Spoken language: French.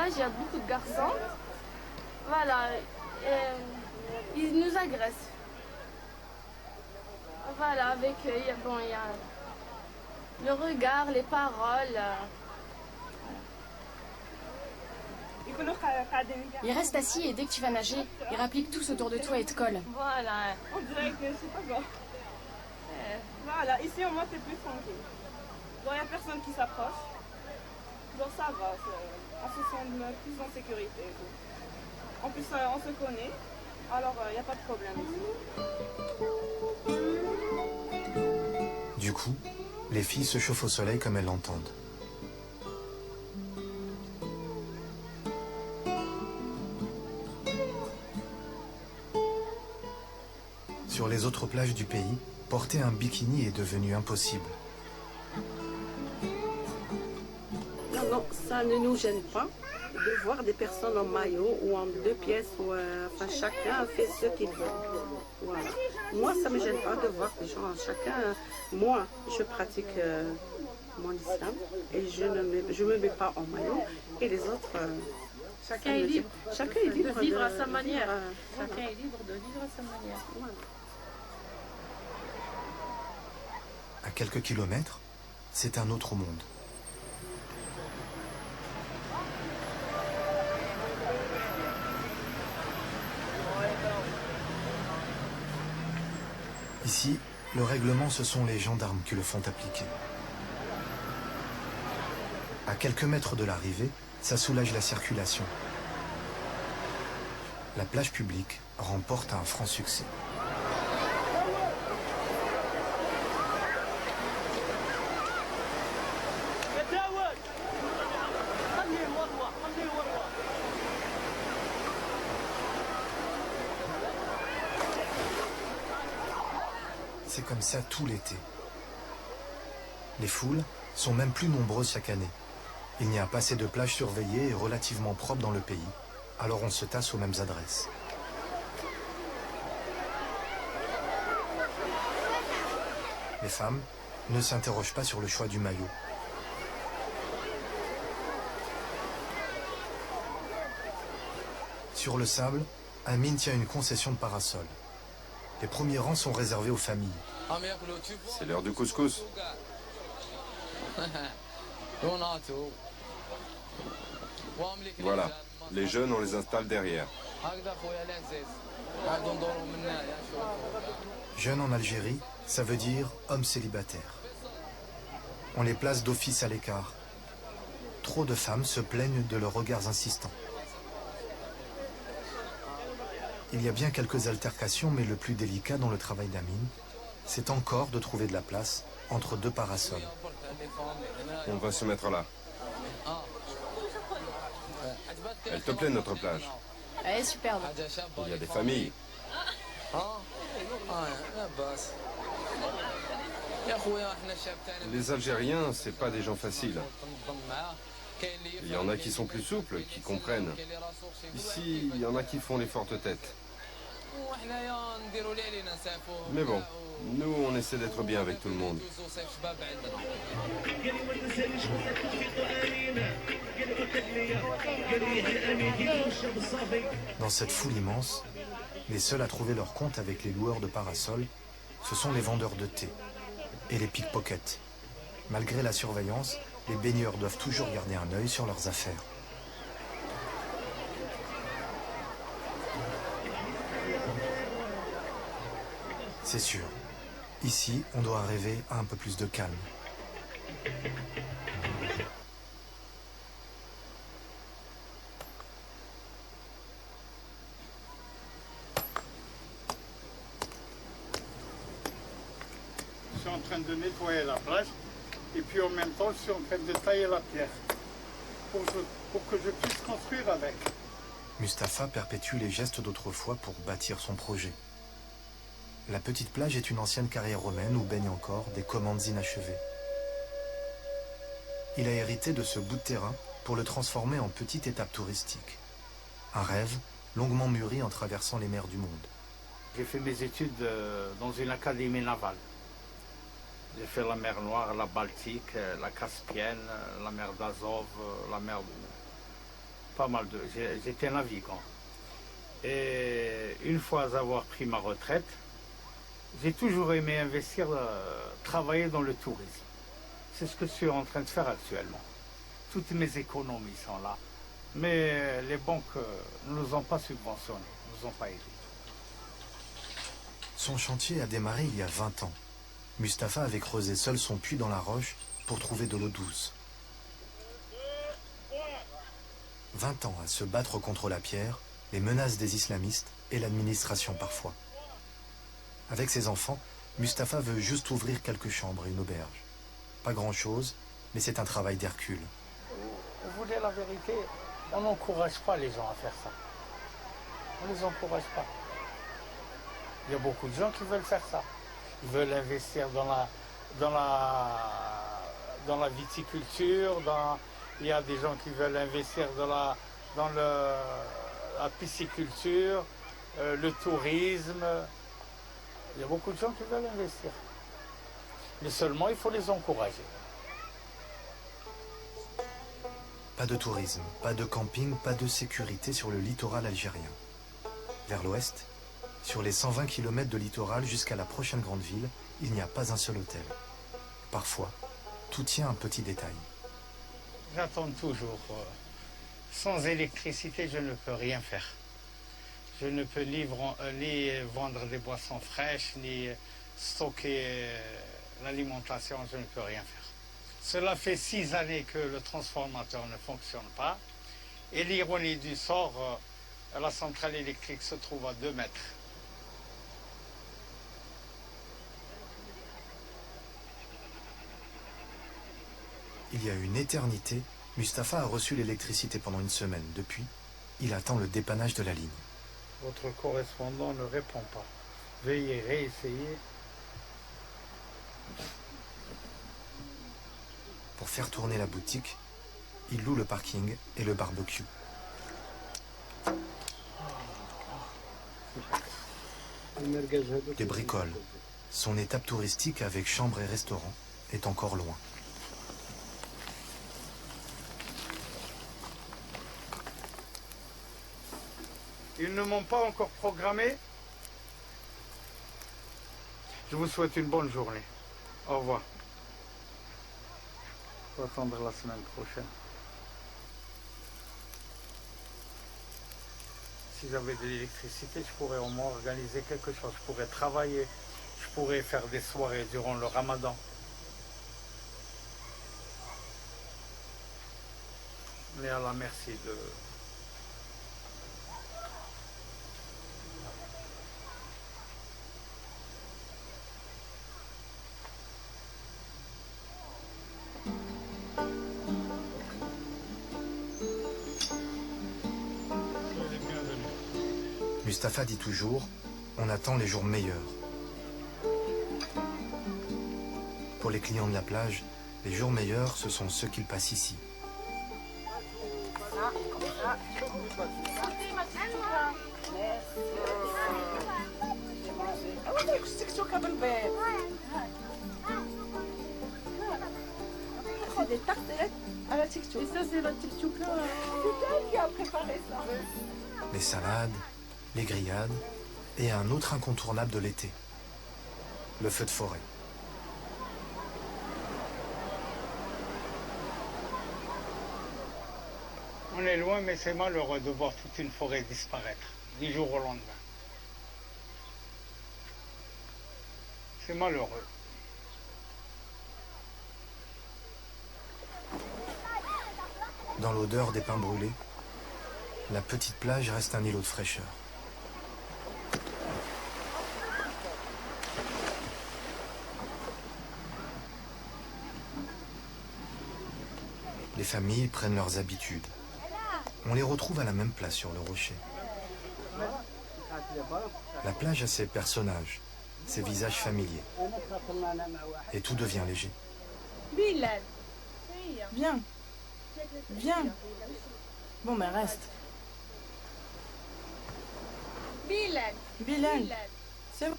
plage, il y a beaucoup de garçons. Voilà, ils nous agressent. Voilà, avec il y a le regard, les paroles. Ils restent assis et dès que tu vas nager, ils rappliquent tous autour de toi et te collent. Voilà. On dirait que c'est pas bon. Voilà, ici au moins c'est plus tranquille. Bon, il n'y a personne qui s'approche. Genre ça va, on se sent plus en sécurité. En plus, on se connaît, alors il n'y a pas de problème ici. Du coup, les filles se chauffent au soleil comme elles l'entendent. Sur les autres plages du pays, porter un bikini est devenu impossible. Non, ça ne nous gêne pas de voir des personnes en maillot ou en deux pièces. Enfin, chacun fait ce qu'il veut. Voilà. Moi, ça ne me gêne pas de voir des gens, moi, je pratique mon islam et je ne me mets pas en maillot. Et les autres, chacun est libre De vivre à sa manière. Chacun est libre de vivre à sa manière. Voilà. À quelques kilomètres, c'est un autre monde. Ici, le règlement, ce sont les gendarmes qui le font appliquer. À quelques mètres de l'arrivée, ça soulage la circulation. La plage publique remporte un franc succès. C'est comme ça tout l'été. Les foules sont même plus nombreuses chaque année. Il n'y a pas assez de plages surveillées et relativement propres dans le pays, alors on se tasse aux mêmes adresses. Les femmes ne s'interrogent pas sur le choix du maillot. Sur le sable, Amine tient une concession de parasol. Les premiers rangs sont réservés aux familles. C'est l'heure du couscous. Voilà, les jeunes, on les installe derrière. Jeunes en Algérie, ça veut dire hommes célibataires. On les place d'office à l'écart. Trop de femmes se plaignent de leurs regards insistants. Il y a bien quelques altercations, mais le plus délicat dans le travail d'Amine, c'est encore de trouver de la place entre deux parasols. On va se mettre là. Elle te plaît notre plage? Elle est superbe. Il y a des familles. Les Algériens, c'est pas des gens faciles. Il y en a qui sont plus souples, qui comprennent. Ici, il y en a qui font les fortes têtes. Mais bon, nous, on essaie d'être bien avec tout le monde. Dans cette foule immense, les seuls à trouver leur compte avec les loueurs de parasols, ce sont les vendeurs de thé et les pickpockets. Malgré la surveillance, les baigneurs doivent toujours garder un œil sur leurs affaires. C'est sûr, ici, on doit rêver à un peu plus de calme. Je suis en train de nettoyer la plage et puis en même temps je suis en train de tailler la pierre pour que je puisse construire avec. Mustapha perpétue les gestes d'autrefois pour bâtir son projet. La petite plage est une ancienne carrière romaine où baignent encore des commandes inachevées. Il a hérité de ce bout de terrain pour le transformer en petite étape touristique. Un rêve longuement mûri en traversant les mers du monde. J'ai fait mes études dans une académie navale. J'ai fait la mer Noire, la Baltique, la Caspienne, la mer d'Azov, la mer pas mal de... J'étais navigant. Et une fois avoir pris ma retraite, j'ai toujours aimé investir, travailler dans le tourisme. C'est ce que je suis en train de faire actuellement. Toutes mes économies sont là. Mais les banques ne nous ont pas subventionnés, ne nous ont pas aidés. Son chantier a démarré il y a 20 ans. Mustapha avait creusé seul son puits dans la roche pour trouver de l'eau douce. 20 ans à se battre contre la pierre, les menaces des islamistes et l'administration parfois. Avec ses enfants, Mustapha veut juste ouvrir quelques chambres et une auberge. Pas grand-chose, mais c'est un travail d'Hercule. Vous voulez la vérité, on n'encourage pas les gens à faire ça. On ne les encourage pas. Il y a beaucoup de gens qui veulent faire ça. Ils veulent investir dans la viticulture, il y a des gens qui veulent investir dans la pisciculture, le tourisme. Il y a beaucoup de gens qui veulent investir. Mais seulement, il faut les encourager. Pas de tourisme, pas de camping, pas de sécurité sur le littoral algérien. Vers l'ouest, sur les 120 km de littoral jusqu'à la prochaine grande ville, il n'y a pas un seul hôtel. Parfois, tout tient à un petit détail. J'attends toujours. Sans électricité, je ne peux rien faire. Je ne peux ni vendre des boissons fraîches, ni stocker l'alimentation, je ne peux rien faire. Cela fait 6 années que le transformateur ne fonctionne pas. Et l'ironie du sort, la centrale électrique se trouve à 2 mètres. Il y a une éternité, Mustapha a reçu l'électricité pendant une semaine. Depuis, il attend le dépannage de la ligne. Votre correspondant ne répond pas. Veuillez réessayer. Pour faire tourner la boutique, il loue le parking et le barbecue. Des bricoles. Son étape touristique avec chambre et restaurant est encore loin. Ils ne m'ont pas encore programmé. Je vous souhaite une bonne journée. Au revoir. On va attendre la semaine prochaine. Si j'avais de l'électricité, je pourrais au moins organiser quelque chose. Je pourrais travailler. Je pourrais faire des soirées durant le ramadan. Mais à la merci de... Mustapha dit toujours, on attend les jours meilleurs. Pour les clients de la plage, les jours meilleurs, ce sont ceux qu'ils passent ici. C'est des tartelettes à la tiktouk. Et ça, c'est la tiktouk. C'est elle qui a préparé ça. Les salades, les grillades et un autre incontournable de l'été, le feu de forêt. On est loin, mais c'est malheureux de voir toute une forêt disparaître du jour au lendemain. C'est malheureux. Dans l'odeur des pins brûlés, la petite plage reste un îlot de fraîcheur. Les familles prennent leurs habitudes. On les retrouve à la même place sur le rocher. La plage a ses personnages, ses visages familiers. Et tout devient léger. Bilal, viens. Viens. Bon, ben reste. Bilal. Bilal, c'est bon.